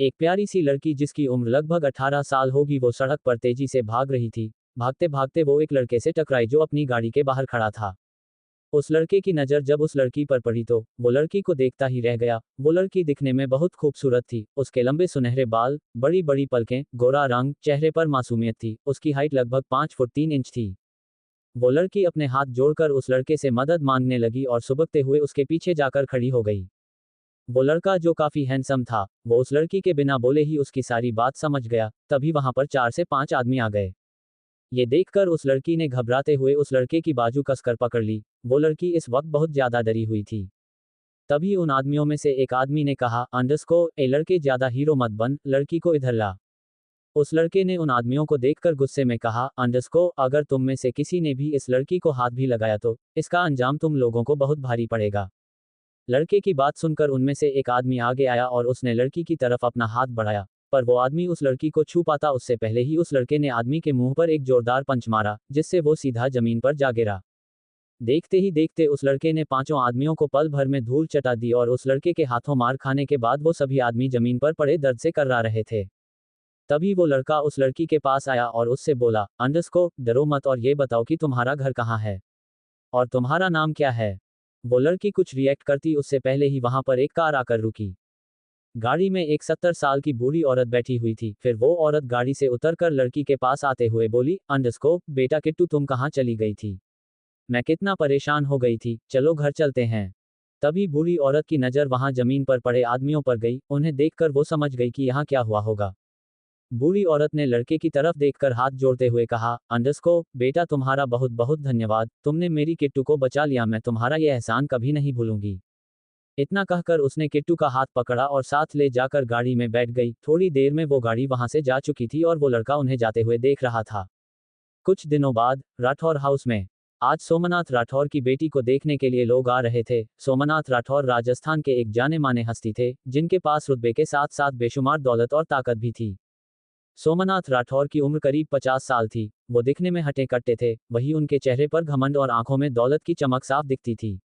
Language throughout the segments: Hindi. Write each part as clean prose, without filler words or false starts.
एक प्यारी सी लड़की जिसकी उम्र लगभग 18 साल होगी वो सड़क पर तेजी से भाग रही थी। भागते भागते वो एक लड़के से टकराई जो अपनी गाड़ी के बाहर खड़ा था। उस लड़के की नज़र जब उस लड़की पर पड़ी तो वो लड़की को देखता ही रह गया। वो लड़की दिखने में बहुत खूबसूरत थी। उसके लंबे सुनहरे बाल, बड़ी बड़ी पलकें, गोरा रंग, चेहरे पर मासूमियत थी। उसकी हाइट लगभग 5 फुट 3 इंच थी। वो लड़की अपने हाथ जोड़कर उस लड़के से मदद मांगने लगी और सुबकते हुए उसके पीछे जाकर खड़ी हो गई। वो लड़का जो काफी हैंडसम था, वो उस लड़की के बिना बोले ही उसकी सारी बात समझ गया। तभी वहां पर 4 से 5 आदमी आ गए। ये देखकर उस लड़की ने घबराते हुए उस लड़के की बाजू कसकर पकड़ ली। वो लड़की इस वक्त बहुत ज्यादा डरी हुई थी। तभी उन आदमियों में से एक आदमी ने कहा, अंडरस्को, ए लड़के ज्यादा हीरो मत बन, लड़की को इधर ला। उस लड़के ने उन आदमियों को देखकर गुस्से में कहा, अंडरस्को, अगर तुम में से किसी ने भी इस लड़की को हाथ भी लगाया तो इसका अंजाम तुम लोगों को बहुत भारी पड़ेगा। लड़के की बात सुनकर उनमें से एक आदमी आगे आया और उसने लड़की की तरफ अपना हाथ बढ़ाया। पर वो आदमी उस लड़की को छू पाता उससे पहले ही उस लड़के ने आदमी के मुंह पर एक जोरदार पंच मारा, जिससे वो सीधा जमीन पर जा गिरा। देखते ही देखते उस लड़के ने पांचों आदमियों को पल भर में धूल चटा दी और उस लड़के के हाथों मार खाने के बाद वो सभी आदमी जमीन पर पड़े दर्द से कर्रा रहे थे। तभी वो लड़का उस लड़की के पास आया और उससे बोला, अंडरस्को, डरो मत और ये बताओ कि तुम्हारा घर कहाँ है और तुम्हारा नाम क्या है। वो लड़की कुछ रिएक्ट करती उससे पहले ही वहां पर एक कार आकर रुकी। गाड़ी में एक 70 साल की बूढ़ी औरत बैठी हुई थी। फिर वो औरत गाड़ी से उतरकर लड़की के पास आते हुए बोली, अंडरस्को, बेटा किट्टू, तुम कहाँ चली गई थी? मैं कितना परेशान हो गई थी, चलो घर चलते हैं। तभी बूढ़ी औरत की नज़र वहां जमीन पर पड़े आदमियों पर गई। उन्हें देखकर वो समझ गई कि यहाँ क्या हुआ होगा। बूढ़ी औरत ने लड़के की तरफ देखकर हाथ जोड़ते हुए कहा, अंडरस्को, बेटा तुम्हारा बहुत बहुत धन्यवाद, तुमने मेरी किट्टू को बचा लिया, मैं तुम्हारा यह एहसान कभी नहीं भूलूंगी। इतना कहकर उसने किट्टू का हाथ पकड़ा और साथ ले जाकर गाड़ी में बैठ गई। थोड़ी देर में वो गाड़ी वहां से जा चुकी थी और वो लड़का उन्हें जाते हुए देख रहा था। कुछ दिनों बाद राठौर हाउस में आज सोमनाथ राठौर की बेटी को देखने के लिए लोग आ रहे थे। सोमनाथ राठौर राजस्थान के एक जाने माने हस्ती थे, जिनके पास रुतबे के साथ साथ बेशुमार दौलत और ताकत भी थी। सोमनाथ राठौर की उम्र करीब 50 साल थी। वो दिखने में हटे कट्टे थे, वहीं उनके चेहरे पर घमंड और आंखों में दौलत की चमक साफ दिखती थी।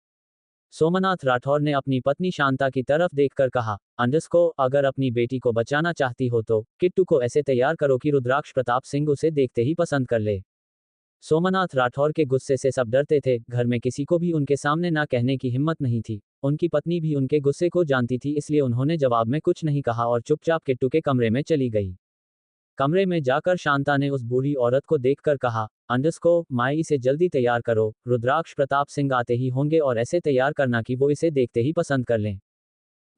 सोमनाथ राठौर ने अपनी पत्नी शांता की तरफ देखकर कहा, अंडरस्को, अगर अपनी बेटी को बचाना चाहती हो तो किट्टू को ऐसे तैयार करो कि रुद्राक्ष प्रताप सिंह उसे देखते ही पसंद कर ले। सोमनाथ राठौर के गुस्से से सब डरते थे। घर में किसी को भी उनके सामने ना कहने की हिम्मत नहीं थी। उनकी पत्नी भी उनके गुस्से को जानती थी, इसलिए उन्होंने जवाब में कुछ नहीं कहा और चुपचाप किट्टू के कमरे में चली गई। कमरे में जाकर शांता ने उस बूढ़ी औरत को देखकर कहा, अंडरस्को, माई इसे जल्दी तैयार करो, रुद्राक्ष प्रताप सिंह आते ही होंगे और ऐसे तैयार करना कि वो इसे देखते ही पसंद कर लें।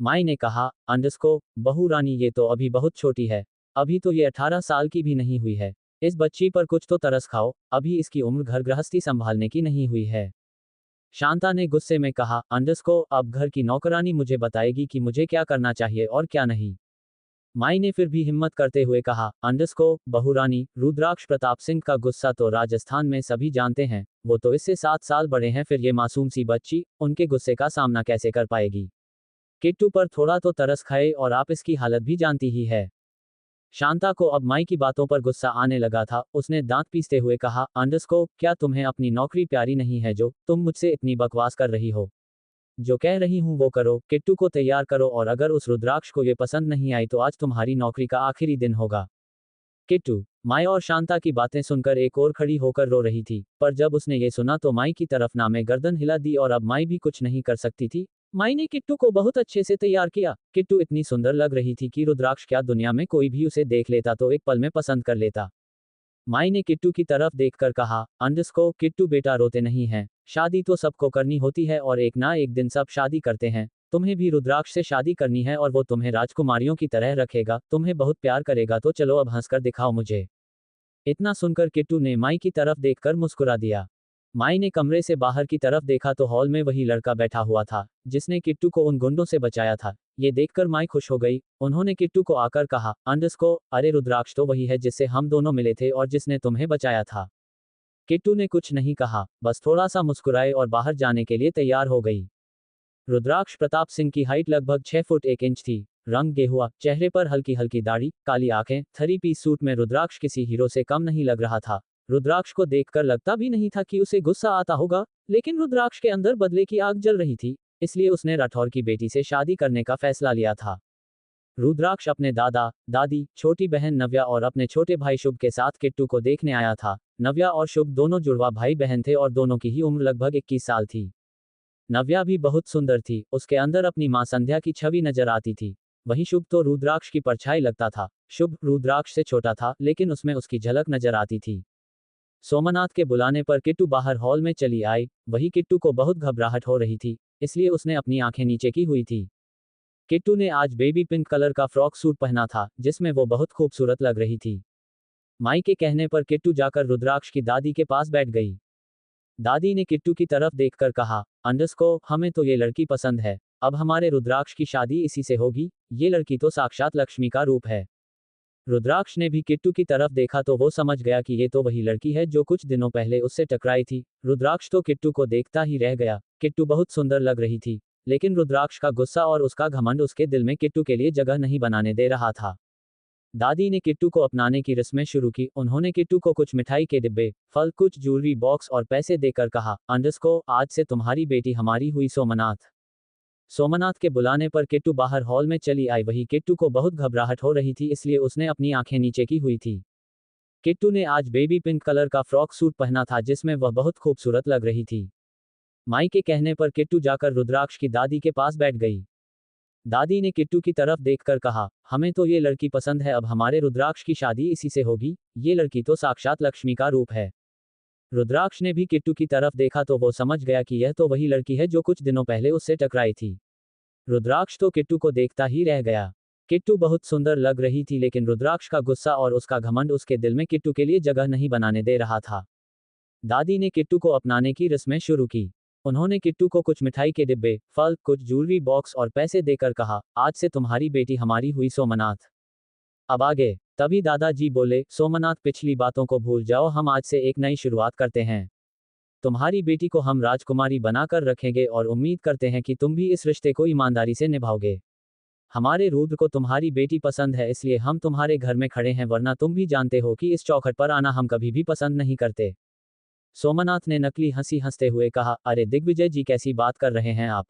माई ने कहा, अंडरस्को, बहू रानी ये तो अभी बहुत छोटी है, अभी तो ये 18 साल की भी नहीं हुई है। इस बच्ची पर कुछ तो तरस खाओ, अभी इसकी उम्र घर गृहस्थी संभालने की नहीं हुई है। शांता ने गुस्से में कहा, अंडरस्को, अब घर की नौकरानी मुझे बताएगी कि मुझे क्या करना चाहिए और क्या नहीं। माई ने फिर भी हिम्मत करते हुए कहा, अंडरस्को, बहुरानी, रुद्राक्ष प्रताप सिंह का गुस्सा तो राजस्थान में सभी जानते हैं, वो तो इससे 7 साल बड़े हैं, फिर ये मासूम सी बच्ची उनके गुस्से का सामना कैसे कर पाएगी। किट्टू पर थोड़ा तो तरस खाए और आप इसकी हालत भी जानती ही है। शांता को अब माई की बातों पर गुस्सा आने लगा था। उसने दांत पीसते हुए कहा, अंडरस्को, क्या तुम्हें अपनी नौकरी प्यारी नहीं है जो तुम मुझसे इतनी बकवास कर रही हो? जो कह रही हूं वो करो, किट्टू को तैयार करो और अगर उस रुद्राक्ष को ये पसंद नहीं आई तो आज तुम्हारी नौकरी का आखिरी दिन होगा। किट्टू, माई और शांता की बातें सुनकर एक और खड़ी होकर रो रही थी, पर जब उसने ये सुना तो माई की तरफ नामे गर्दन हिला दी और अब माई भी कुछ नहीं कर सकती थी। माई ने किट्टू को बहुत अच्छे से तैयार किया। किट्टू इतनी सुंदर लग रही थी कि रुद्राक्ष क्या दुनिया में कोई भी उसे देख लेता तो एक पल में पसंद कर लेता। माई ने किट्टू की तरफ देखकर कहा, अंडरस्को, किट्टू बेटा रोते नहीं हैं, शादी तो सबको करनी होती है और एक ना एक दिन सब शादी करते हैं। तुम्हें भी रुद्राक्ष से शादी करनी है और वो तुम्हें राजकुमारियों की तरह रखेगा, तुम्हें बहुत प्यार करेगा, तो चलो अब हंसकर दिखाओ मुझे। इतना सुनकर किट्टू ने माई की तरफ देखकर मुस्कुरा दिया। माई ने कमरे से बाहर की तरफ देखा तो हॉल में वही लड़का बैठा हुआ था जिसने किट्टू को उन गुंडों से बचाया था। ये देखकर माई खुश हो गई। उन्होंने किट्टू को आकर कहा, अंडरस्को, अरे रुद्राक्ष तो वही है जिससे हम दोनों मिले थे और जिसने तुम्हें बचाया था। किट्टू ने कुछ नहीं कहा, बस थोड़ा सा मुस्कुराए और बाहर जाने के लिए तैयार हो गई। रुद्राक्ष प्रताप सिंह की हाइट लगभग 6 फुट 1 इंच थी। रंग गेहुआ, चेहरे पर हल्की हल्की दाढ़ी, काली आंखें, 3 पीस सूट में रुद्राक्ष किसी हीरो से कम नहीं लग रहा था। रुद्राक्ष को देखकर लगता भी नहीं था कि उसे गुस्सा आता होगा, लेकिन रुद्राक्ष के अंदर बदले की आग जल रही थी, इसलिए उसने राठौर की बेटी से शादी करने का फैसला लिया था। रुद्राक्ष अपने दादा, दादी, छोटी बहन नव्या और अपने छोटे भाई शुभ के साथ किट्टू को देखने आया था। नव्या और शुभ दोनों जुड़वा भाई बहन थे और दोनों की ही उम्र लगभग 21 साल थी। नव्या भी बहुत सुंदर थी, उसके अंदर अपनी मां संध्या की छवि नजर आती थी। वहीं शुभ तो रुद्राक्ष की परछाई लगता था। शुभ रुद्राक्ष से छोटा था, लेकिन उसमें उसकी झलक नजर आती थी। सोमनाथ के बुलाने पर किट्टू बाहर हॉल में चली आई। वही किट्टू को बहुत घबराहट हो रही थी, इसलिए उसने अपनी आंखें नीचे की हुई थी। किट्टू ने आज बेबी पिंक कलर का फ्रॉक सूट पहना था, जिसमें वो बहुत खूबसूरत लग रही थी। माई के कहने पर किट्टू जाकर रुद्राक्ष की दादी के पास बैठ गई। दादी ने किट्टू की तरफ देखकर कहा, अंडरस्को, हमें तो ये लड़की पसंद है। अब हमारे रुद्राक्ष की शादी इसी से होगी। ये लड़की तो साक्षात लक्ष्मी का रूप है। रुद्राक्ष ने भी किट्टू की तरफ देखा तो वो समझ गया कि ये तो वही लड़की है जो कुछ दिनों पहले उससे टकराई थी। रुद्राक्ष तो किट्टू को देखता ही रह गया। किट्टू बहुत सुंदर लग रही थी, लेकिन रुद्राक्ष का गुस्सा और उसका घमंड उसके दिल में किट्टू के लिए जगह नहीं बनाने दे रहा था। दादी ने किट्टू को अपनाने की रस्में शुरू की। उन्होंने किट्टू को कुछ मिठाई के डिब्बे, फल, कुछ ज्वेलरी बॉक्स और पैसे देकर कहा, अंडरस्को, आज से तुम्हारी बेटी हमारी हुई। सोमनाथ। सोमनाथ के बुलाने पर किट्टू बाहर हॉल में चली आई। वही किट्टू को बहुत घबराहट हो रही थी, इसलिए उसने अपनी आंखें नीचे की हुई थी। किट्टू ने आज बेबी पिंक कलर का फ्रॉक सूट पहना था, जिसमें वह बहुत खूबसूरत लग रही थी। माई के कहने पर किट्टू जाकर रुद्राक्ष की दादी के पास बैठ गई। दादी ने किट्टू की तरफ देखकर कहा, हमें तो ये लड़की पसंद है। अब हमारे रुद्राक्ष की शादी इसी से होगी। ये लड़की तो साक्षात लक्ष्मी का रूप है। रुद्राक्ष ने भी किट्टू की तरफ देखा तो वो समझ गया कि यह तो वही लड़की है जो कुछ दिनों पहले उससे टकराई थी। रुद्राक्ष तो किट्टू को देखता ही रह गया। किट्टू बहुत सुंदर लग रही थी, लेकिन रुद्राक्ष का गुस्सा और उसका घमंड उसके दिल में किट्टू के लिए जगह नहीं बनाने दे रहा था। दादी ने किट्टू को अपनाने की रस्में शुरू की। उन्होंने किट्टू को कुछ मिठाई के डिब्बे, फल, कुछ ज्वेलरी बॉक्स और पैसे देकर कहा, आज से तुम्हारी बेटी हमारी हुई। सोमनाथ। अब आगे। तभी दादाजी बोले, सोमनाथ, पिछली बातों को भूल जाओ, हम आज से एक नई शुरुआत करते हैं। तुम्हारी बेटी को हम राजकुमारी बनाकर रखेंगे और उम्मीद करते हैं कि तुम भी इस रिश्ते को ईमानदारी से निभाओगे। हमारे रुद्र को तुम्हारी बेटी पसंद है, इसलिए हम तुम्हारे घर में खड़े हैं, वरना तुम भी जानते हो कि इस चौखट पर आना हम कभी भी पसंद नहीं करते। सोमनाथ ने नकली हंसी हंसते हुए कहा, अरे दिग्विजय जी, कैसी बात कर रहे हैं आप?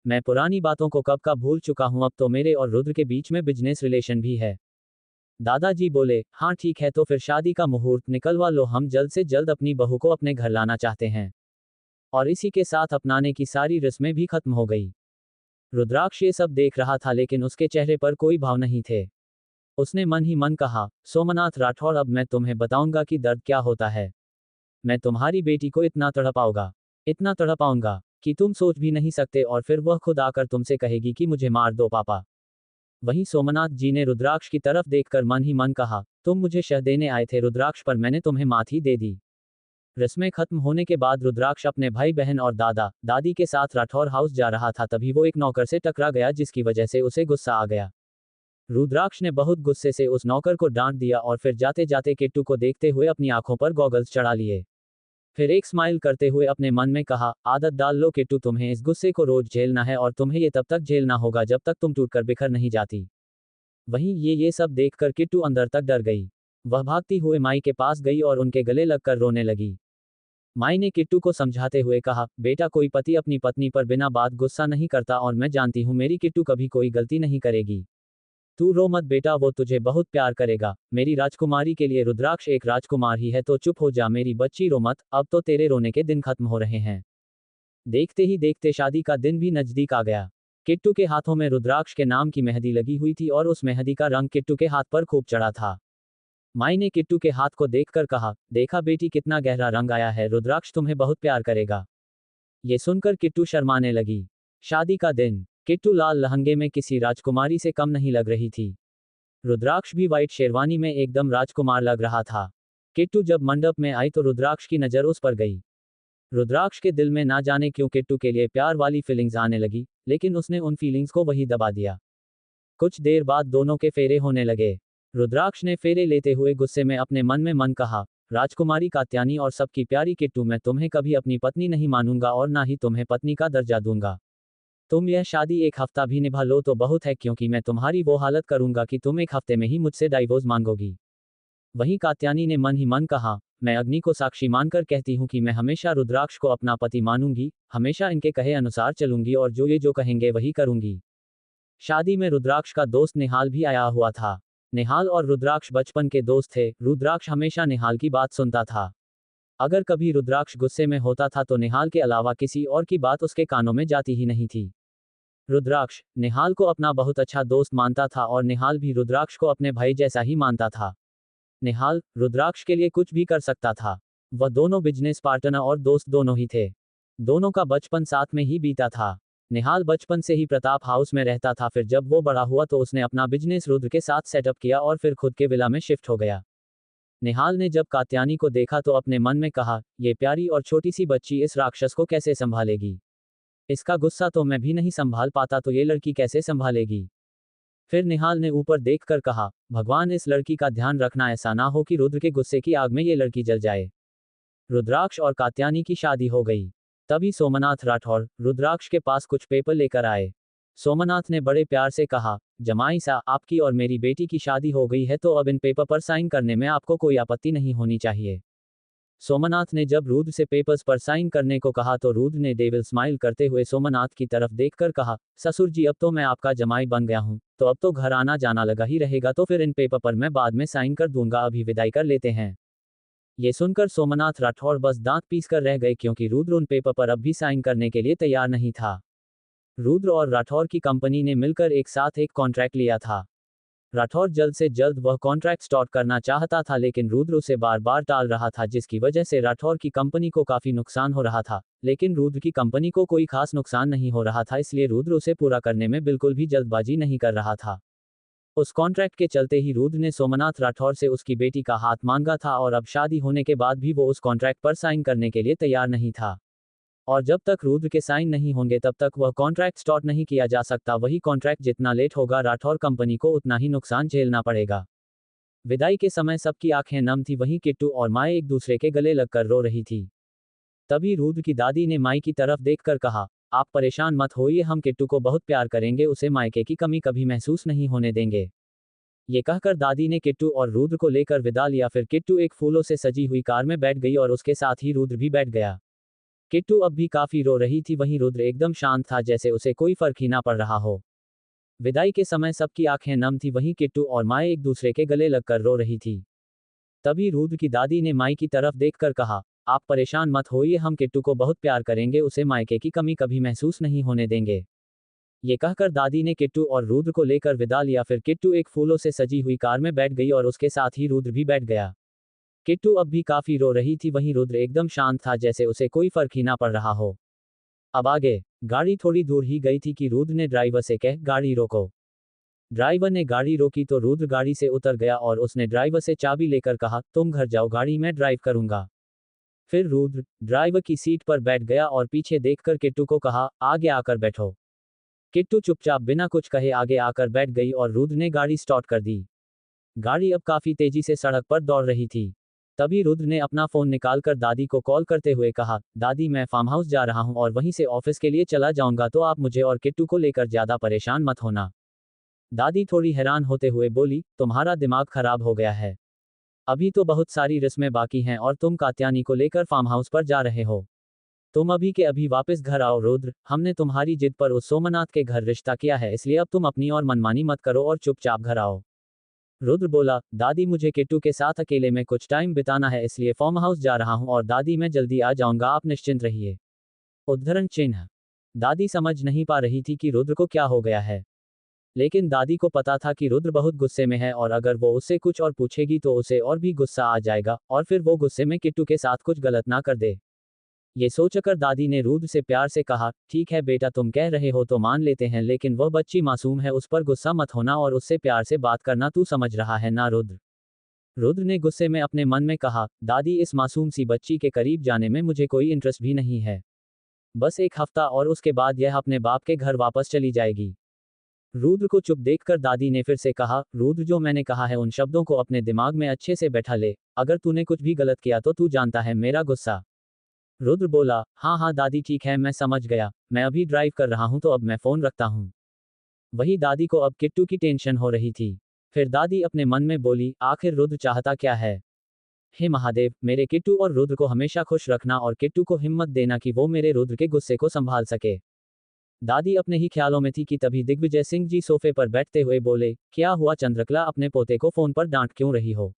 मैं पुरानी बातों को कब का भूल चुका हूं। अब तो मेरे और रुद्र के बीच में बिजनेस रिलेशन भी है। दादाजी बोले, हाँ ठीक है, तो फिर शादी का मुहूर्त निकलवा लो। हम जल्द से जल्द अपनी बहू को अपने घर लाना चाहते हैं। और इसी के साथ अपनाने की सारी रस्में भी खत्म हो गई। रुद्राक्ष ये सब देख रहा था, लेकिन उसके चेहरे पर कोई भाव नहीं थे। उसने मन ही मन कहा, सोमनाथ राठौड़, अब मैं तुम्हें बताऊंगा कि दर्द क्या होता है। मैं तुम्हारी बेटी को इतना तड़पाऊंगा कि तुम सोच भी नहीं सकते, और फिर वह खुद आकर तुमसे कहेगी कि मुझे मार दो पापा। वहीं सोमनाथ जी ने रुद्राक्ष की तरफ देखकर मन ही मन कहा, तुम मुझे शह देने आए थे रुद्राक्ष, पर मैंने तुम्हें मात ही दे दी। रस्में खत्म होने के बाद रुद्राक्ष अपने भाई बहन और दादा दादी के साथ राठौर हाउस जा रहा था, तभी वो एक नौकर से टकरा गया, जिसकी वजह से उसे गुस्सा आ गया। रुद्राक्ष ने बहुत गुस्से से उस नौकर को डांट दिया और फिर जाते जाते किट्टू को देखते हुए अपनी आंखों पर गॉगल्स चढ़ा लिए। फिर एक स्माइल करते हुए अपने मन में कहा, आदत डाल लो किट्टू, तुम्हें इस गुस्से को रोज झेलना है, और तुम्हें ये तब तक झेलना होगा जब तक तुम टूटकर बिखर नहीं जाती। वहीं ये सब देखकर किट्टू अंदर तक डर गई। वह भागती हुए माई के पास गई और उनके गले लगकर रोने लगी। माई ने किट्टू को समझाते हुए कहा, बेटा, कोई पति अपनी पत्नी पर बिना बात गुस्सा नहीं करता, और मैं जानती हूँ मेरी किट्टू कभी कोई गलती नहीं करेगी। तू रो मत बेटा, वो तुझे बहुत प्यार करेगा। मेरी राजकुमारी के लिए रुद्राक्ष एक राजकुमार ही है, तो चुप हो जा मेरी बच्ची, रो मत। अब तो तेरे रोने के दिन खत्म हो रहे हैं। देखते ही देखते शादी का दिन भी नजदीक आ गया। किट्टू के हाथों में रुद्राक्ष के नाम की मेहंदी लगी हुई थी, और उस मेहंदी का रंग किट्टू के हाथ पर खूब चढ़ा था। माई ने किट्टू के हाथ को देखकर कहा, देखा बेटी, कितना गहरा रंग आया है, रुद्राक्ष तुम्हें बहुत प्यार करेगा। ये सुनकर किट्टू शर्माने लगी। शादी का दिन। किट्टू लाल लहंगे में किसी राजकुमारी से कम नहीं लग रही थी। रुद्राक्ष भी व्हाइट शेरवानी में एकदम राजकुमार लग रहा था। किट्टू जब मंडप में आई तो रुद्राक्ष की नजर उस पर गई। रुद्राक्ष के दिल में ना जाने क्यों किट्टू के लिए प्यार वाली फीलिंग्स आने लगी, लेकिन उसने उन फीलिंग्स को वही दबा दिया। कुछ देर बाद दोनों के फेरे होने लगे। रुद्राक्ष ने फेरे लेते हुए गुस्से में अपने मन में मन कहा, राजकुमारी कात्यानी और सबकी प्यारी किट्टू, मैं तुम्हें कभी अपनी पत्नी नहीं मानूंगा और ना ही तुम्हें पत्नी का दर्जा दूंगा। तुम यह शादी एक हफ्ता भी निभा लो तो बहुत है, क्योंकि मैं तुम्हारी वो हालत करूंगा कि तुम एक हफ्ते में ही मुझसे डाइवोर्स मांगोगी। वहीं कात्यानी ने मन ही मन कहा, मैं अग्नि को साक्षी मानकर कहती हूँ कि मैं हमेशा रुद्राक्ष को अपना पति मानूंगी, हमेशा इनके कहे अनुसार चलूंगी और जो ये जो कहेंगे वही करूंगी। शादी में रुद्राक्ष का दोस्त निहाल भी आया हुआ था। निहाल और रुद्राक्ष बचपन के दोस्त थे। रुद्राक्ष हमेशा निहाल की बात सुनता था। अगर कभी रुद्राक्ष गुस्से में होता था तो निहाल के अलावा किसी और की बात उसके कानों में जाती ही नहीं थी। रुद्राक्ष निहाल को अपना बहुत अच्छा दोस्त मानता था और निहाल भी रुद्राक्ष को अपने भाई जैसा ही मानता था। निहाल रुद्राक्ष के लिए कुछ भी कर सकता था। वह दोनों बिजनेस पार्टनर और दोस्त दोनों ही थे। दोनों का बचपन साथ में ही बीता था। निहाल बचपन से ही प्रताप हाउस में रहता था। फिर जब वो बड़ा हुआ तो उसने अपना बिजनेस रुद्र के साथ सेटअप किया और फिर खुद के विला में शिफ्ट हो गया। निहाल ने जब कात्यानी को देखा तो अपने मन में कहा, ये प्यारी और छोटी सी बच्ची इस राक्षस को कैसे संभालेगी। इसका गुस्सा तो मैं भी नहीं संभाल पाता तो ये लड़की कैसे संभालेगी। फिर निहाल ने ऊपर देखकर कहा, भगवान इस लड़की का ध्यान रखना, ऐसा ना हो कि रुद्र के गुस्से की आग में ये लड़की जल जाए। रुद्राक्ष और कात्यानी की शादी हो गई। तभी सोमनाथ राठौर रुद्राक्ष के पास कुछ पेपर लेकर आए। सोमनाथ ने बड़े प्यार से कहा, जमाई सा, आपकी और मेरी बेटी की शादी हो गई है तो अब इन पेपर पर साइन करने में आपको कोई आपत्ति नहीं होनी चाहिए। सोमनाथ ने जब रुद्र से पेपर्स पर साइन करने को कहा तो रुद्र ने डेविल स्माइल करते हुए सोमनाथ की तरफ देखकर कहा, ससुर जी अब तो मैं आपका जमाई बन गया हूं, तो अब तो घर आना जाना लगा ही रहेगा, तो फिर इन पेपर पर मैं बाद में साइन कर दूंगा, अभी विदाई कर लेते हैं। ये सुनकर सोमनाथ राठौर बस दांत पीस कर रह गए क्योंकि रुद्र उन पेपर पर अब भी साइन करने के लिए तैयार नहीं था। रुद्र और राठौर की कंपनी ने मिलकर एक साथ एक कॉन्ट्रैक्ट लिया था। राठौर जल्द से जल्द वह कॉन्ट्रैक्ट स्टार्ट करना चाहता था लेकिन रुद्र उसे बार बार टाल रहा था, जिसकी वजह से राठौर की कंपनी को काफी नुकसान हो रहा था। लेकिन रुद्र की कंपनी को कोई खास नुकसान नहीं हो रहा था, इसलिए रुद्र उसे पूरा करने में बिल्कुल भी जल्दबाजी नहीं कर रहा था। उस कॉन्ट्रैक्ट के चलते ही रुद्र ने सोमनाथ राठौर से उसकी बेटी का हाथ मांगा था और अब शादी होने के बाद भी वो उस कॉन्ट्रैक्ट पर साइन करने के लिए तैयार नहीं था। और जब तक रुद्र के साइन नहीं होंगे तब तक वह कॉन्ट्रैक्ट स्टार्ट नहीं किया जा सकता। वही कॉन्ट्रैक्ट जितना लेट होगा राठौर कंपनी को उतना ही नुकसान झेलना पड़ेगा। विदाई के समय सबकी आंखें नम थी। वहीं किट्टू और माई एक दूसरे के गले लगकर रो रही थी। तभी रुद्र की दादी ने माई की तरफ देखकर कहा, आप परेशान मत होइए, हम किट्टू को बहुत प्यार करेंगे, उसे मायके की कमी कभी महसूस नहीं होने देंगे। ये कहकर दादी ने किट्टू और रुद्र को लेकर विदा लिया। फिर किट्टू एक फूलों से सजी हुई कार में बैठ गई और उसके साथ ही रुद्र भी बैठ गया। किट्टू अब भी काफी रो रही थी, वहीं रुद्र एकदम शांत था, जैसे उसे कोई फर्क ही ना पड़ रहा हो। विदाई के समय सबकी आंखें नम थी। वहीं किट्टू और माई एक दूसरे के गले लगकर रो रही थी। तभी रुद्र की दादी ने माई की तरफ देखकर कहा, आप परेशान मत होइए, हम किट्टू को बहुत प्यार करेंगे, उसे मायके की कमी कभी महसूस नहीं होने देंगे। ये कहकर दादी ने किट्टू और रुद्र को लेकर विदा लिया। फिर किट्टू एक फूलों से सजी हुई कार में बैठ गई और उसके साथ ही रुद्र भी बैठ गया। किट्टू अब भी काफी रो रही थी, वहीं रुद्र एकदम शांत था, जैसे उसे कोई फर्क ही ना पड़ रहा हो। अब आगे गाड़ी थोड़ी दूर ही गई थी कि रुद्र ने ड्राइवर से कह, गाड़ी रोको। ड्राइवर ने गाड़ी रोकी तो रुद्र गाड़ी से उतर गया और उसने ड्राइवर से चाबी लेकर कहा, तुम घर जाओ, गाड़ी मैं ड्राइव करूंगा। फिर रुद्र ड्राइवर की सीट पर बैठ गया और पीछे देखकर किट्टू को कहा, आगे आकर बैठो। किट्टू चुपचाप बिना कुछ कहे आगे आकर बैठ गई और रुद्र ने गाड़ी स्टार्ट कर दी। गाड़ी अब काफी तेजी से सड़क पर दौड़ रही थी। तभी रुद्र ने अपना फोन निकालकर दादी को कॉल करते हुए कहा, दादी मैं फार्म हाउस जा रहा हूं और वहीं से ऑफिस के लिए चला जाऊंगा, तो आप मुझे और किट्टू को लेकर ज्यादा परेशान मत होना। दादी थोड़ी हैरान होते हुए बोली, तुम्हारा दिमाग खराब हो गया है। अभी तो बहुत सारी रस्में बाकी हैं और तुम कात्यानी को लेकर फार्म हाउस पर जा रहे हो। तुम अभी के अभी वापस घर आओ। रुद्र, हमने तुम्हारी जिद पर उस सोमनाथ के घर रिश्ता किया है, इसलिए अब तुम अपनी और मनमानी मत करो और चुपचाप घर आओ। रुद्र बोला, दादी मुझे किट्टू के साथ अकेले में कुछ टाइम बिताना है, इसलिए फार्म हाउस जा रहा हूं और दादी मैं जल्दी आ जाऊंगा, आप निश्चिंत रहिए। उद्धरण चिन्ह। दादी समझ नहीं पा रही थी कि रुद्र को क्या हो गया है, लेकिन दादी को पता था कि रुद्र बहुत गुस्से में है और अगर वो उससे कुछ और पूछेगी तो उसे और भी गुस्सा आ जाएगा और फिर वो गुस्से में किट्टू के साथ कुछ गलत ना कर दे। ये सोचकर दादी ने रुद्र से प्यार से कहा, ठीक है बेटा, तुम कह रहे हो तो मान लेते हैं, लेकिन वह बच्ची मासूम है, उस पर गुस्सा मत होना और उससे प्यार से बात करना, तू समझ रहा है ना रुद्र। रुद्र ने गुस्से में अपने मन में कहा, दादी इस मासूम सी बच्ची के करीब जाने में मुझे कोई इंटरेस्ट भी नहीं है। बस एक हफ्ता और उसके बाद यह अपने बाप के घर वापस चली जाएगी। रुद्र को चुप देखकर दादी ने फिर से कहा, रुद्र जो मैंने कहा है उन शब्दों को अपने दिमाग में अच्छे से बैठा ले, अगर तूने कुछ भी गलत किया तो तू जानता है मेरा गुस्सा। रुद्र बोला, हाँ हाँ दादी ठीक है, मैं समझ गया, मैं अभी ड्राइव कर रहा हूँ तो अब मैं फोन रखता हूँ। वही दादी को अब किट्टू की टेंशन हो रही थी। फिर दादी अपने मन में बोली, आखिर रुद्र चाहता क्या है। हे महादेव, मेरे किट्टू और रुद्र को हमेशा खुश रखना और किट्टू को हिम्मत देना कि वो मेरे रुद्र के गुस्से को संभाल सके। दादी अपने ही ख्यालों में थी कि तभी दिग्विजय सिंह जी सोफे पर बैठते हुए बोले, क्या हुआ चंद्रकला, अपने पोते को फोन पर डांट क्यों रही हो?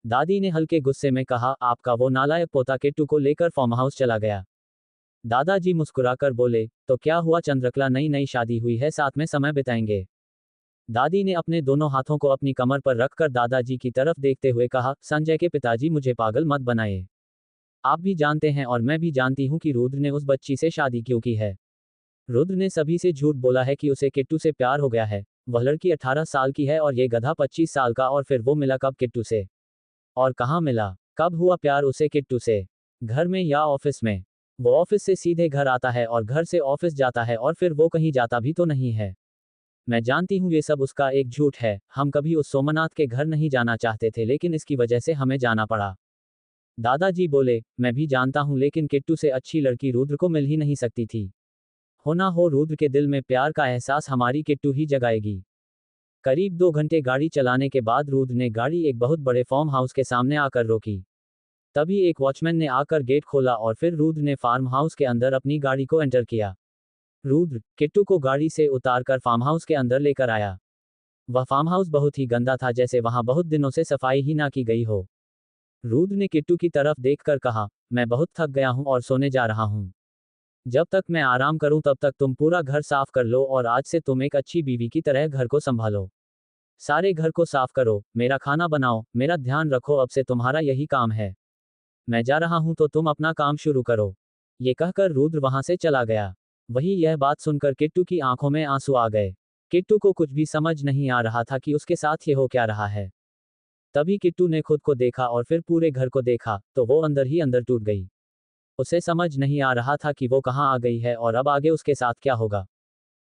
दादी ने हल्के गुस्से में कहा, आपका वो नालायक पोता किट्टू को लेकर फार्म हाउस चला गया। दादाजी मुस्कुराकर बोले, तो क्या हुआ चंद्रकला, नई नई शादी हुई है, साथ में समय बिताएंगे। दादी ने अपने दोनों हाथों को अपनी कमर पर रखकर दादाजी की तरफ देखते हुए कहा, संजय के पिताजी, मुझे पागल मत बनाए। आप भी जानते हैं और मैं भी जानती हूं कि रुद्र ने उस बच्ची से शादी क्यों की है। रुद्र ने सभी से झूठ बोला है कि उसे किट्टू से प्यार हो गया है। वह लड़की 18 साल की है और ये गधा 25 साल का, और फिर वो मिला कब किट्टू से? और कहाँ मिला? कब हुआ प्यार उसे किट्टू से? घर में या ऑफिस में? वो ऑफिस से सीधे घर आता है और घर से ऑफिस जाता है, और फिर वो कहीं जाता भी तो नहीं है। मैं जानती हूँ ये सब उसका एक झूठ है। हम कभी उस सोमनाथ के घर नहीं जाना चाहते थे, लेकिन इसकी वजह से हमें जाना पड़ा। दादाजी बोले, मैं भी जानता हूँ, लेकिन किट्टू से अच्छी लड़की रुद्र को मिल ही नहीं सकती थी। हो ना हो रुद्र के दिल में प्यार का एहसास हमारी किट्टू ही जगाएगी। करीब 2 घंटे गाड़ी चलाने के बाद रुद्र ने गाड़ी एक बहुत बड़े फार्म हाउस के सामने आकर रोकी। तभी एक वॉचमैन ने आकर गेट खोला और फिर रुद्र ने फार्म हाउस के अंदर अपनी गाड़ी को एंटर किया। रुद्र किट्टू को गाड़ी से उतारकर फार्म हाउस के अंदर लेकर आया। वह फार्म हाउस बहुत ही गंदा था, जैसे वहां बहुत दिनों से सफाई ही ना की गई हो। रुद्र ने किट्टू की तरफ देखकर कहा, मैं बहुत थक गया हूं और सोने जा रहा हूं। जब तक मैं आराम करूं तब तक तुम पूरा घर साफ कर लो, और आज से तुम एक अच्छी बीवी की तरह घर को संभालो। सारे घर को साफ करो, मेरा खाना बनाओ, मेरा ध्यान रखो, अब से तुम्हारा यही काम है। मैं जा रहा हूं तो तुम अपना काम शुरू करो। ये कहकर रुद्र वहां से चला गया। वही यह बात सुनकर किट्टू की आंखों में आंसू आ गए। किट्टू को कुछ भी समझ नहीं आ रहा था कि उसके साथ ये हो क्या रहा है। तभी किट्टू ने खुद को देखा और फिर पूरे घर को देखा, तो वो अंदर ही अंदर टूट गई। उसे समझ नहीं आ रहा था कि वो कहाँ आ गई है और अब आगे उसके साथ क्या होगा।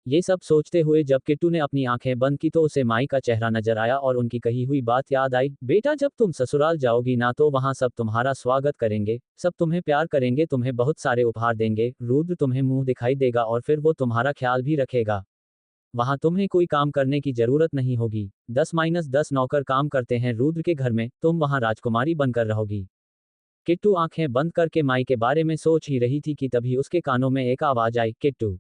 ये सब सोचते हुए जब किट्टू ने अपनी आंखें बंद की तो उसे माई का चेहरा नजर आया और उनकी कही हुई बात याद आई, बेटा जब तुम ससुराल जाओगी ना तो वहां सब तुम्हारा स्वागत करेंगे, सब तुम्हें प्यार करेंगे, तुम्हें बहुत सारे उपहार देंगे, रुद्र तुम्हें मुंह दिखाई देगा और फिर वो तुम्हारा ख्याल भी रखेगा। वहां तुम्हें कोई काम करने की जरूरत नहीं होगी। 10-10 नौकर काम करते हैं रुद्र के घर में, तुम वहां राजकुमारी बनकर रहोगी। किट्टू आंखें बंद करके माई के बारे में सोच ही रही थी कि तभी उसके कानों में एक आवाज आई, किट्टू,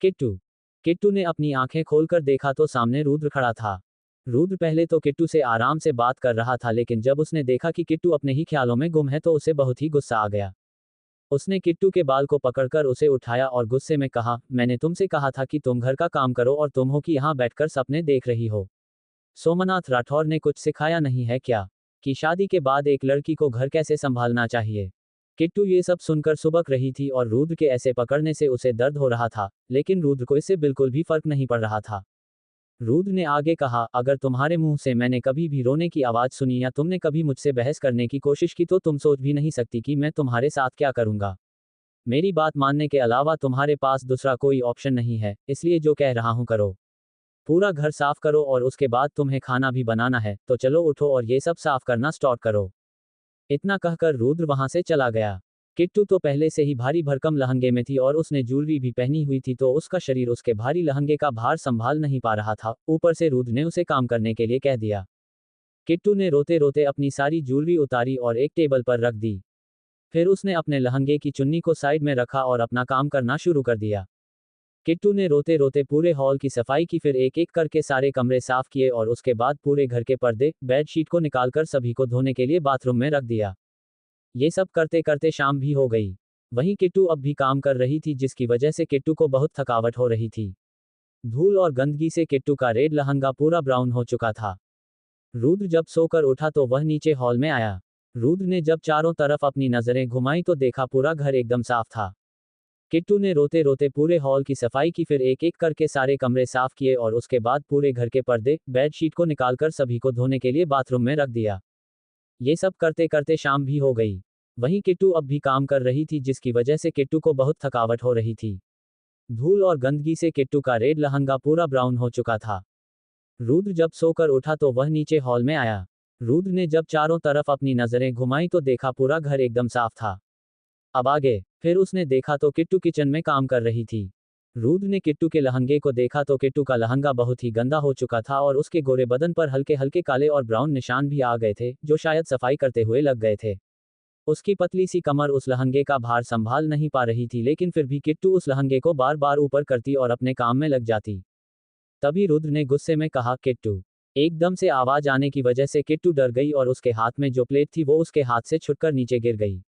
किट्टू। किट्टू ने अपनी आंखें खोलकर देखा तो सामने रुद्र खड़ा था। रुद्र पहले तो किट्टू से आराम से बात कर रहा था, लेकिन जब उसने देखा कि किट्टू अपने ही ख्यालों में गुम है तो उसे बहुत ही गुस्सा आ गया। उसने किट्टू के बाल को पकड़कर उसे उठाया और गुस्से में कहा, मैंने तुमसे कहा था कि तुम घर का काम करो और तुम हो कि यहाँ बैठकर सपने देख रही हो। सोमनाथ राठौर ने कुछ सिखाया नहीं है क्या, कि शादी के बाद एक लड़की को घर कैसे संभालना चाहिए? किट्टू ये सब सुनकर सुबक रही थी और रुद्र के ऐसे पकड़ने से उसे दर्द हो रहा था, लेकिन रुद्र को इससे बिल्कुल भी फर्क नहीं पड़ रहा था। रुद्र ने आगे कहा, अगर तुम्हारे मुंह से मैंने कभी भी रोने की आवाज सुनी या तुमने कभी मुझसे बहस करने की कोशिश की तो तुम सोच भी नहीं सकती कि मैं तुम्हारे साथ क्या करूंगा। मेरी बात मानने के अलावा तुम्हारे पास दूसरा कोई ऑप्शन नहीं है, इसलिए जो कह रहा हूं करो। पूरा घर साफ करो और उसके बाद तुम्हें खाना भी बनाना है, तो चलो उठो और ये सब साफ करना स्टार्ट करो। इतना कहकर रुद्र वहां से चला गया। किट्टू तो पहले से ही भारी भरकम लहंगे में थी और उसने ज्वेलरी भी पहनी हुई थी, तो उसका शरीर उसके भारी लहंगे का भार संभाल नहीं पा रहा था। ऊपर से रुद्र ने उसे काम करने के लिए कह दिया। किट्टू ने रोते रोते अपनी सारी ज्वेलरी उतारी और एक टेबल पर रख दी। फिर उसने अपने लहंगे की चुन्नी को साइड में रखा और अपना काम करना शुरू कर दिया। किट्टू ने रोते रोते पूरे हॉल की सफाई की, फिर एक एक करके सारे कमरे साफ किए और उसके बाद पूरे घर के पर्दे, बेडशीट को निकालकर सभी को धोने के लिए बाथरूम में रख दिया। ये सब करते करते शाम भी हो गई। वहीं किट्टू अब भी काम कर रही थी, जिसकी वजह से किट्टू को बहुत थकावट हो रही थी। धूल और गंदगी से किट्टू का रेड लहंगा पूरा ब्राउन हो चुका था। रुद्र जब सोकर उठा तो वह नीचे हॉल में आया। रुद्र ने जब चारों तरफ अपनी नजरें घुमाई तो देखा पूरा घर एकदम साफ था। किट्टू ने रोते रोते पूरे हॉल की सफाई की, फिर एक एक करके सारे कमरे साफ किए और उसके बाद पूरे घर के पर्दे, बेडशीट को निकालकर सभी को धोने के लिए बाथरूम में रख दिया। ये सब करते करते शाम भी हो गई। वहीं किट्टू अब भी काम कर रही थी, जिसकी वजह से किट्टू को बहुत थकावट हो रही थी। धूल और गंदगी से किट्टू का रेड लहंगा पूरा ब्राउन हो चुका था। रुद्र जब सोकर उठा तो वह नीचे हॉल में आया। रुद्र ने जब चारों तरफ अपनी नजरें घुमाई तो देखा पूरा घर एकदम साफ था। अब आगे फिर उसने देखा तो किट्टू किचन में काम कर रही थी। रुद्र ने किट्टू के लहंगे को देखा तो किट्टू का लहंगा बहुत ही गंदा हो चुका था और उसके गोरे बदन पर हल्के हल्के काले और ब्राउन निशान भी आ गए थे, जो शायद सफाई करते हुए लग गए थे। उसकी पतली सी कमर उस लहंगे का भार संभाल नहीं पा रही थी, लेकिन फिर भी किट्टू उस लहंगे को बार बार ऊपर करती और अपने काम में लग जाती। तभी रुद्र ने गुस्से में कहा, किट्टू। एकदम से आवाज आने की वजह से किट्टू डर गई और उसके हाथ में जो प्लेट थी वो उसके हाथ से छुटकर नीचे गिर गई।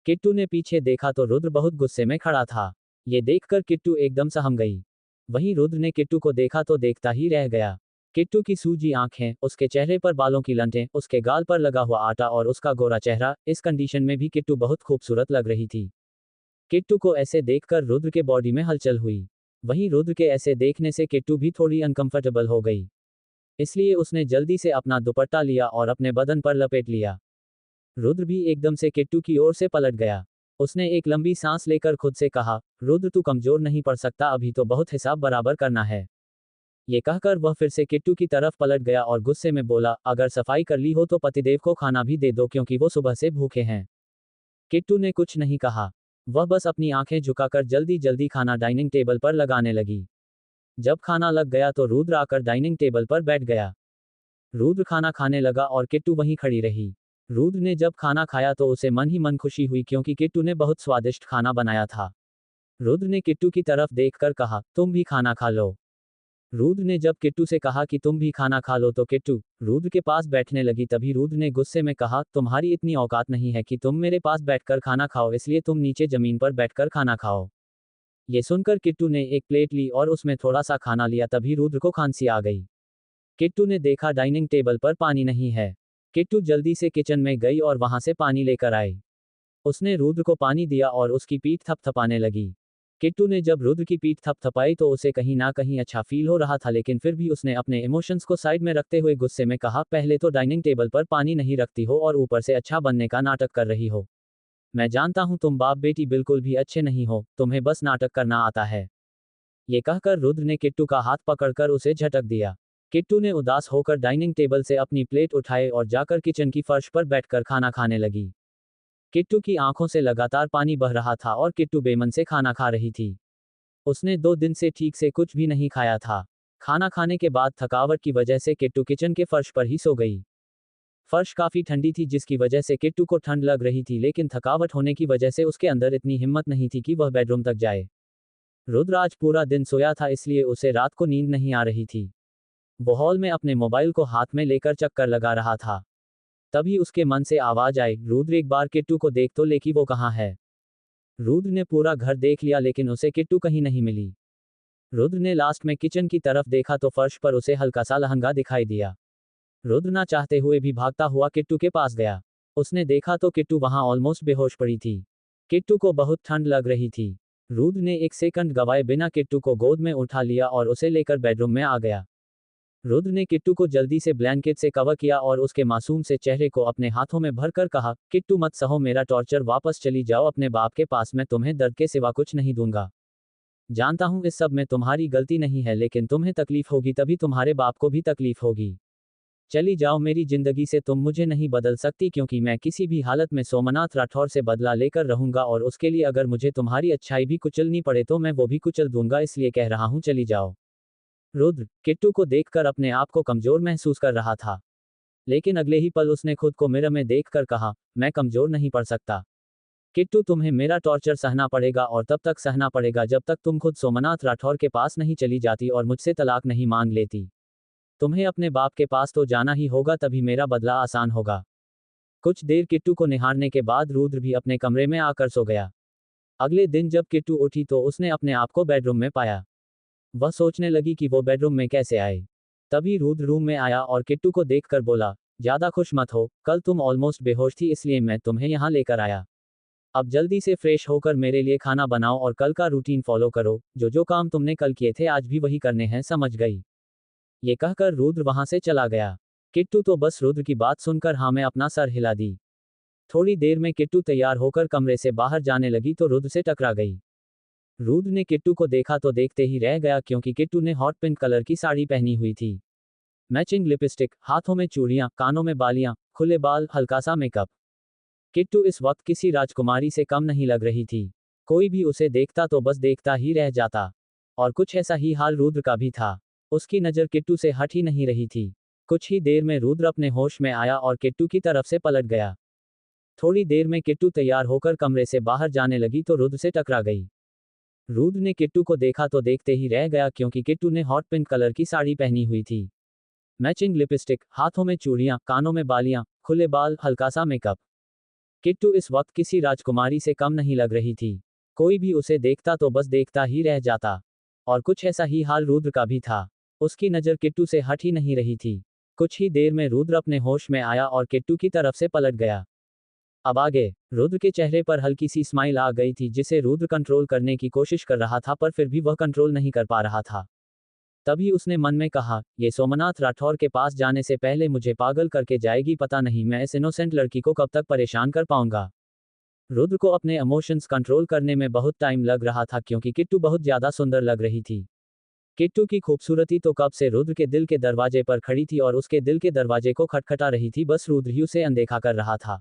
किट्टू ने पीछे देखा तो रुद्र बहुत गुस्से में खड़ा था। ये देखकर किट्टू एकदम सहम गई। वहीं रुद्र ने किट्टू को देखा तो देखता ही रह गया। किट्टू की सूजी आंखें, उसके चेहरे पर बालों की लंटें, उसके गाल पर लगा हुआ आटा और उसका गोरा चेहरा, इस कंडीशन में भी किट्टू बहुत खूबसूरत लग रही थी। किट्टू को ऐसे देखकर रुद्र के बॉडी में हलचल हुई। वहीं रुद्र के ऐसे देखने से किट्टू भी थोड़ी अनकंफर्टेबल हो गई। इसलिए उसने जल्दी से अपना दुपट्टा लिया और अपने बदन पर लपेट लिया। रुद्र भी एकदम से किट्टू की ओर से पलट गया। उसने एक लंबी सांस लेकर खुद से कहा, रुद्र तू कमजोर नहीं पड़ सकता, अभी तो बहुत हिसाब बराबर करना है। ये कहकर वह फिर से किट्टू की तरफ पलट गया और गुस्से में बोला, अगर सफाई कर ली हो तो पतिदेव को खाना भी दे दो क्योंकि वो सुबह से भूखे हैं। किट्टू ने कुछ नहीं कहा। वह बस अपनी आंखें झुकाकर जल्दी जल्दी खाना डाइनिंग टेबल पर लगाने लगी। जब खाना लग गया तो रुद्र आकर डाइनिंग टेबल पर बैठ गया। रुद्र खाना खाने लगा और किट्टू वहीं खड़ी रही। रुद्र ने जब खाना खाया तो उसे मन ही मन खुशी हुई क्योंकि किट्टू ने बहुत स्वादिष्ट खाना बनाया था। रुद्र ने किट्टू की तरफ देखकर कहा, तुम भी खाना खा लो। रुद्र ने जब किट्टू से कहा कि तुम भी खाना खा लो तो किट्टू रुद्र के पास बैठने लगी। तभी रुद्र ने गुस्से में कहा, तुम्हारी इतनी औकात नहीं है कि तुम मेरे पास बैठकर खाना खाओ, इसलिए तुम नीचे जमीन पर बैठकर खाना खाओ। ये सुनकर किट्टू ने एक प्लेट ली और उसमें थोड़ा सा खाना लिया। तभी रुद्र को खांसी आ गई। किट्टू ने देखा डाइनिंग टेबल पर पानी नहीं है। किट्टू जल्दी से किचन में गई और वहां से पानी लेकर आई। उसने रुद्र को पानी दिया और उसकी पीठ थपथपाने लगी। किट्टू ने जब रुद्र की पीठ थपथपाई तो उसे कहीं ना कहीं अच्छा फील हो रहा था, लेकिन फिर भी उसने अपने इमोशंस को साइड में रखते हुए गुस्से में कहा, पहले तो डाइनिंग टेबल पर पानी नहीं रखती हो और ऊपर से अच्छा बनने का नाटक कर रही हो। मैं जानता हूं तुम बाप बेटी बिल्कुल भी अच्छे नहीं हो, तुम्हें बस नाटक करना आता है। ये कहकर रुद्र ने किट्टू का हाथ पकड़कर उसे झटक दिया। किट्टू ने उदास होकर डाइनिंग टेबल से अपनी प्लेट उठाए और जाकर किचन की फर्श पर बैठकर खाना खाने लगी। किट्टू की आंखों से लगातार पानी बह रहा था और किट्टू बेमन से खाना खा रही थी। उसने 2 दिन से ठीक से कुछ भी नहीं खाया था। खाना खाने के बाद थकावट की वजह से किट्टू किचन के फर्श पर ही सो गई। फर्श काफी ठंडी थी जिसकी वजह से किट्टू को ठंड लग रही थी, लेकिन थकावट होने की वजह से उसके अंदर इतनी हिम्मत नहीं थी कि वह बेडरूम तक जाए। रुद्र आज पूरा दिन सोया था, इसलिए उसे रात को नींद नहीं आ रही थी। वो हॉल में अपने मोबाइल को हाथ में लेकर चक्कर लगा रहा था। तभी उसके मन से आवाज आई, रुद्र एक बार किट्टू को देख तो ले कि वो कहाँ है। रुद्र ने पूरा घर देख लिया लेकिन उसे किट्टू कहीं नहीं मिली। रुद्र ने लास्ट में किचन की तरफ देखा तो फर्श पर उसे हल्का सा लहंगा दिखाई दिया। रुद्र ना चाहते हुए भी भागता हुआ किट्टू के पास गया। उसने देखा तो किट्टू वहां ऑलमोस्ट बेहोश पड़ी थी। किट्टू को बहुत ठंड लग रही थी। रुद्र ने एक सेकंड गवाए बिना किट्टू को गोद में उठा लिया और उसे लेकर बेडरूम में आ गया। रुद्र ने किट्टू को जल्दी से ब्लैंकेट से कवर किया और उसके मासूम से चेहरे को अपने हाथों में भरकर कहा, किट्टू मत सहो मेरा टॉर्चर, वापस चली जाओ अपने बाप के पास, मैं तुम्हें दर्द के सिवा कुछ नहीं दूंगा। जानता हूं इस सब में तुम्हारी गलती नहीं है, लेकिन तुम्हें तकलीफ होगी तभी तुम्हारे बाप को भी तकलीफ होगी। चली जाओ मेरी जिंदगी से, तुम मुझे नहीं बदल सकती क्योंकि मैं किसी भी हालत में सोमनाथ राठौर से बदला लेकर रहूंगा और उसके लिए अगर मुझे तुम्हारी अच्छाई भी कुचलनी पड़े तो मैं वो भी कुचल दूंगा, इसलिए कह रहा हूं चली जाओ। रुद्र किट्टू को देखकर अपने आप को कमजोर महसूस कर रहा था, लेकिन अगले ही पल उसने खुद को मिरर में देखकर कहा, मैं कमजोर नहीं पड़ सकता। किट्टू तुम्हें मेरा टॉर्चर सहना पड़ेगा और तब तक सहना पड़ेगा जब तक तुम खुद सोमनाथ राठौर के पास नहीं चली जाती और मुझसे तलाक नहीं मांग लेती। तुम्हें अपने बाप के पास तो जाना ही होगा, तभी मेरा बदला आसान होगा। कुछ देर किट्टू को निहारने के बाद रुद्र भी अपने कमरे में आकर सो गया। अगले दिन जब किट्टू उठी तो उसने अपने आप को बेडरूम में पाया। वह सोचने लगी कि वो बेडरूम में कैसे आए। तभी रुद्र रूम में आया और किट्टू को देखकर बोला, ज्यादा खुश मत हो, कल तुम ऑलमोस्ट बेहोश थी इसलिए मैं तुम्हें यहाँ लेकर आया। अब जल्दी से फ्रेश होकर मेरे लिए खाना बनाओ और कल का रूटीन फॉलो करो, जो जो काम तुमने कल किए थे आज भी वही करने हैं, समझ गई। ये कहकर रुद्र वहां से चला गया। किट्टू तो बस रुद्र की बात सुनकर हाँ में अपना सर हिला दी। थोड़ी देर में किट्टू तैयार होकर कमरे से बाहर जाने लगी तो रुद्र से टकरा गई। रुद्र ने किट्टू को देखा तो देखते ही रह गया क्योंकि किट्टू ने हॉट पिंक कलर की साड़ी पहनी हुई थी। मैचिंग लिपस्टिक, हाथों में चूड़ियां, कानों में बालियां, खुले बाल, हल्का सा मेकअप। किट्टू इस वक्त किसी राजकुमारी से कम नहीं लग रही थी। कोई भी उसे देखता तो बस देखता ही रह जाता। और कुछ ऐसा ही हाल रुद्र का भी था। उसकी नज़र किट्टू से हट ही नहीं रही थी। कुछ ही देर में रुद्र अपने होश में आया और किट्टू की तरफ से पलट गया। थोड़ी देर में किट्टू तैयार होकर कमरे से बाहर जाने लगी तो रुद्र से टकरा गई। रुद्र ने किट्टू को देखा तो देखते ही रह गया क्योंकि किट्टू ने हॉट पिंक कलर की साड़ी पहनी हुई थी। मैचिंग लिपस्टिक, हाथों में चूड़ियां, कानों में बालियां, खुले बाल, हल्का सा मेकअप। किट्टू इस वक्त किसी राजकुमारी से कम नहीं लग रही थी। कोई भी उसे देखता तो बस देखता ही रह जाता। और कुछ ऐसा ही हाल रुद्र का भी था। उसकी नज़र किट्टू से हट ही नहीं रही थी। कुछ ही देर में रुद्र अपने होश में आया और किट्टू की तरफ से पलट गया। अब आगे, रुद्र के चेहरे पर हल्की सी स्माइल आ गई थी जिसे रुद्र कंट्रोल करने की कोशिश कर रहा था पर फिर भी वह कंट्रोल नहीं कर पा रहा था। तभी उसने मन में कहा, ये सोमनाथ राठौर के पास जाने से पहले मुझे पागल करके जाएगी, पता नहीं मैं इस इनोसेंट लड़की को कब तक परेशान कर पाऊंगा। रुद्र को अपने इमोशंस कंट्रोल करने में बहुत टाइम लग रहा था क्योंकि किट्टू बहुत ज्यादा सुंदर लग रही थी। किट्टू की खूबसूरती तो कब से रुद्र के दिल के दरवाजे पर खड़ी थी और उसके दिल के दरवाजे को खटखटा रही थी, बस रुद्र ही उसे अनदेखा कर रहा था।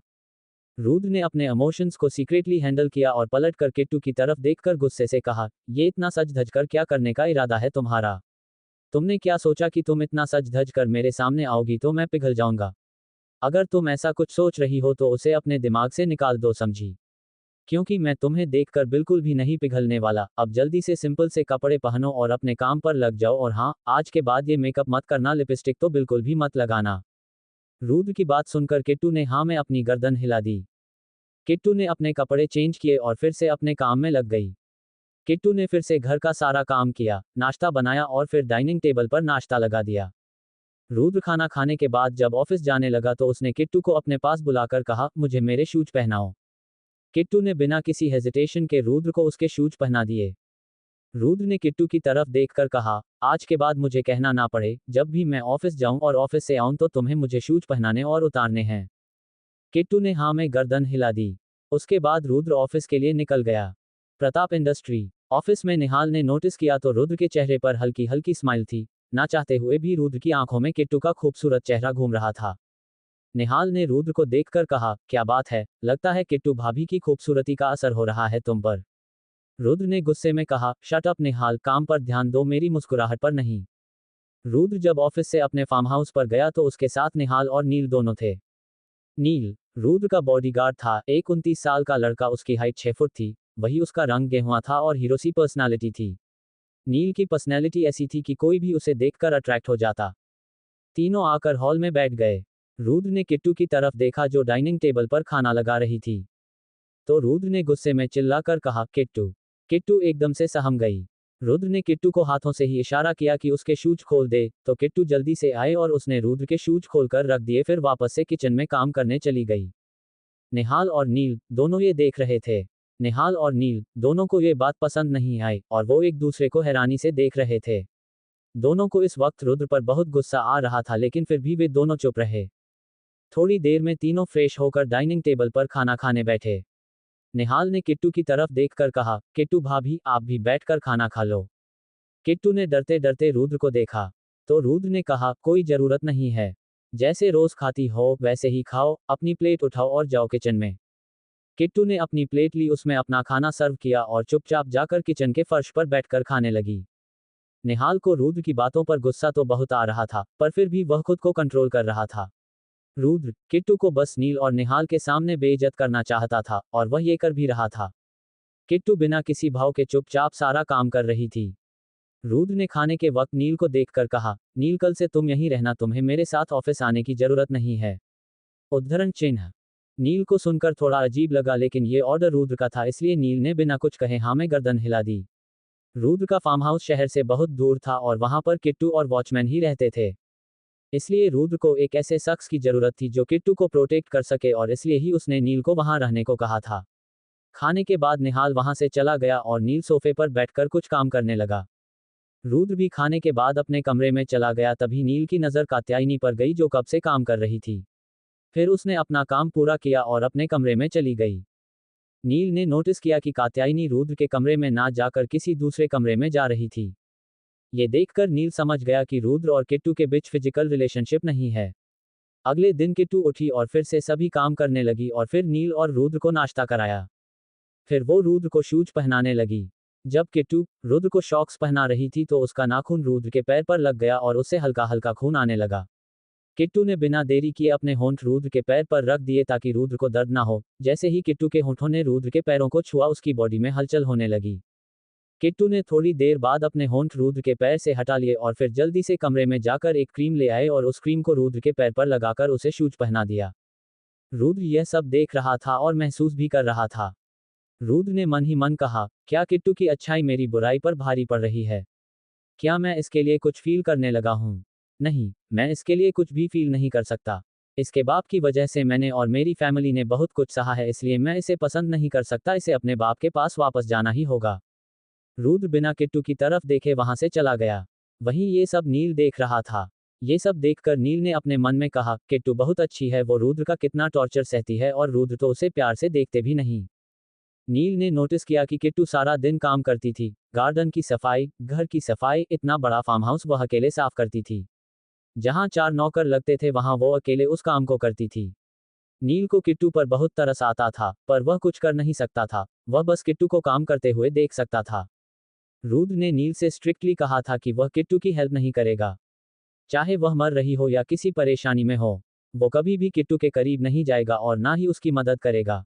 रुद्र ने अपने इमोशंस को सीक्रेटली हैंडल किया और पलट कर किट्टू की तरफ देखकर गुस्से से कहा, ये इतना सज धज कर क्या करने का इरादा है तुम्हारा? तुमने क्या सोचा कि तुम इतना सज धज कर मेरे सामने आओगी तो मैं पिघल जाऊंगा? अगर तुम ऐसा कुछ सोच रही हो तो उसे अपने दिमाग से निकाल दो, समझी? क्योंकि मैं तुम्हें देखकर बिल्कुल भी नहीं पिघलने वाला। अब जल्दी से सिंपल से कपड़े पहनो और अपने काम पर लग जाओ, और हाँ, आज के बाद ये मेकअप मत करना, लिपस्टिक तो बिल्कुल भी मत लगाना। रुद्र की बात सुनकर किट्टू ने हाँ में अपनी गर्दन हिला दी। किट्टू ने अपने कपड़े चेंज किए और फिर से अपने काम में लग गई। किट्टू ने फिर से घर का सारा काम किया, नाश्ता बनाया और फिर डाइनिंग टेबल पर नाश्ता लगा दिया। रुद्र खाना खाने के बाद जब ऑफिस जाने लगा तो उसने किट्टू को अपने पास बुलाकर कहा, मुझे मेरे शूज पहनाओ। किट्टू ने बिना किसी हेजिटेशन के रुद्र को उसके शूज पहना दिए। रुद्र ने किट्टू की तरफ देखकर कहा, आज के बाद मुझे कहना ना पड़े, जब भी मैं ऑफिस जाऊं और ऑफिस से आऊं तो तुम्हें मुझे शूज पहनाने और उतारने हैं। किट्टू ने हाँ में गर्दन हिला दी। उसके बाद रुद्र ऑफिस के लिए निकल गया। प्रताप इंडस्ट्री ऑफिस में निहाल ने नोटिस किया तो रुद्र के चेहरे पर हल्की हल्की स्माइल थी। ना चाहते हुए भी रुद्र की आंखों में किट्टू का खूबसूरत चेहरा घूम रहा था। निहाल ने रुद्र को देखकर कहा, क्या बात है, लगता है किट्टू भाभी की खूबसूरती का असर हो रहा है तुम पर। रुद्र ने गुस्से में कहा, शट अप निहाल, काम पर ध्यान दो, मेरी मुस्कुराहट पर नहीं। रुद्र जब ऑफिस से अपने फार्म हाउस पर गया तो उसके साथ निहाल और नील दोनों थे। नील रुद्र का बॉडीगार्ड था, एक 29 साल का लड़का, उसकी हाइट 6 फुट थी, वही उसका रंग गेहुआ था और हीरो सी पर्सनालिटी थी। नील की पर्सनैलिटी ऐसी थी कि कोई भी उसे देखकर अट्रैक्ट हो जाता। तीनों आकर हॉल में बैठ गए। रुद्र ने किट्टू की तरफ देखा जो डाइनिंग टेबल पर खाना लगा रही थी। तो रुद्र ने गुस्से में चिल्लाकर कहा, किट्टू। किट्टू एकदम से सहम गई। रुद्र ने किट्टू को हाथों से ही इशारा किया कि उसके शूज खोल दे, तो किट्टू जल्दी से आए और उसने रुद्र के शूज खोलकर रख दिए, फिर वापस से किचन में काम करने चली गई। निहाल और नील दोनों ये देख रहे थे। निहाल और नील दोनों को ये बात पसंद नहीं आई और वो एक दूसरे को हैरानी से देख रहे थे। दोनों को इस वक्त रुद्र पर बहुत गुस्सा आ रहा था, लेकिन फिर भी वे दोनों चुप रहे। थोड़ी देर में तीनों फ्रेश होकर डाइनिंग टेबल पर खाना खाने बैठे। निहाल ने किट्टू की तरफ देखकर कहा, किट्टू भाभी, आप भी बैठकर खाना खा लो। किट्टू ने डरते डरते रुद्र को देखा। तो रुद्र ने कहा, कोई जरूरत नहीं है, जैसे रोज खाती हो वैसे ही खाओ, अपनी प्लेट उठाओ और जाओ किचन में। किट्टू ने अपनी प्लेट ली, उसमें अपना खाना सर्व किया और चुपचाप जाकर किचन के फर्श पर बैठकर खाने लगी। निहाल को रुद्र की बातों पर गुस्सा तो बहुत आ रहा था, पर फिर भी वह खुद को कंट्रोल कर रहा था। रुद्र किट्टू को बस नील और निहाल के सामने बेइज्जत करना चाहता था और वह ये कर भी रहा था। किट्टू बिना किसी भाव के चुपचाप सारा काम कर रही थी। रुद्र ने खाने के वक्त नील को देखकर कहा, नील, कल से तुम यहीं रहना, तुम्हें मेरे साथ ऑफिस आने की जरूरत नहीं है। उद्धरण चिन्ह। नील को सुनकर थोड़ा अजीब लगा, लेकिन ये ऑर्डर रुद्र का था, इसलिए नील ने बिना कुछ कहे हाँ में गर्दन हिला दी। रुद्र का फार्म हाउस शहर से बहुत दूर था और वहां पर किट्टू और वॉचमैन ही रहते थे। इसलिए रुद्र को एक ऐसे शख्स की जरूरत थी जो किट्टू को प्रोटेक्ट कर सके, और इसलिए ही उसने नील को वहां रहने को कहा था। खाने के बाद निहाल वहां से चला गया और नील सोफे पर बैठकर कुछ काम करने लगा। रुद्र भी खाने के बाद अपने कमरे में चला गया। तभी नील की नज़र कात्यायनी पर गई जो कब से काम कर रही थी। फिर उसने अपना काम पूरा किया और अपने कमरे में चली गई। नील ने नोटिस किया कि कात्यायनी रुद्र के कमरे में ना जाकर किसी दूसरे कमरे में जा रही थी। ये देखकर नील समझ गया कि रुद्र और किट्टू के बीच फिजिकल रिलेशनशिप नहीं है। अगले दिन किट्टू उठी और फिर से सभी काम करने लगी और फिर नील और रुद्र को नाश्ता कराया। फिर वो रुद्र को शूज पहनाने लगी। जब किट्टू रुद्र को शॉक्स पहना रही थी तो उसका नाखून रुद्र के पैर पर लग गया और उससे हल्का हल्का खून आने लगा। किट्टू ने बिना देरी किए अपने होंठ रुद्र के पैर पर रख दिए ताकि रुद्र को दर्द ना हो। जैसे ही किट्टू के होंठों ने रुद्र के पैरों को छुआ उसकी बॉडी में हलचल होने लगी। किट्टू ने थोड़ी देर बाद अपने होंठ रुद्र के पैर से हटा लिए और फिर जल्दी से कमरे में जाकर एक क्रीम ले आए और उस क्रीम को रुद्र के पैर पर लगाकर उसे शूज पहना दिया। रुद्र यह सब देख रहा था और महसूस भी कर रहा था। रुद्र ने मन ही मन कहा, क्या किट्टू की अच्छाई मेरी बुराई पर भारी पड़ रही है? क्या मैं इसके लिए कुछ फील करने लगा हूँ? नहीं, मैं इसके लिए कुछ भी फील नहीं कर सकता। इसके बाप की वजह से मैंने और मेरी फैमिली ने बहुत कुछ सहा है, इसलिए मैं इसे पसंद नहीं कर सकता। इसे अपने बाप के पास वापस जाना ही होगा। रुद्र बिना किट्टू की तरफ देखे वहां से चला गया। वहीं ये सब नील देख रहा था। ये सब देखकर नील ने अपने मन में कहा, किट्टू बहुत अच्छी है, वो रुद्र का कितना टॉर्चर सहती है और रुद्र तो उसे प्यार से देखते भी नहीं। नील ने नोटिस किया कि किट्टू सारा दिन काम करती थी, गार्डन की सफाई, घर की सफाई, इतना बड़ा फार्म हाउस वह अकेले साफ करती थी। जहां 4 नौकर लगते थे वहां वो अकेले उस काम को करती थी। नील को किट्टू पर बहुत तरस आता था, पर वह कुछ कर नहीं सकता था। वह बस किट्टू को काम करते हुए देख सकता था। रुद्र ने नील से स्ट्रिक्टली कहा था कि वह किट्टू की हेल्प नहीं करेगा। चाहे वह मर रही हो या किसी परेशानी में हो, वो कभी भी किट्टू के करीब नहीं जाएगा और ना ही उसकी मदद करेगा।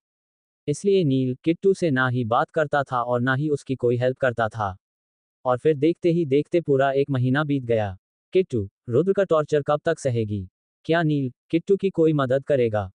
इसलिए नील किट्टू से ना ही बात करता था और ना ही उसकी कोई हेल्प करता था। और फिर देखते ही देखते पूरा 1 महीना बीत गया। किट्टू रुद्र का टॉर्चर कब तक सहेगी? क्या नील किट्टू की कोई मदद करेगा?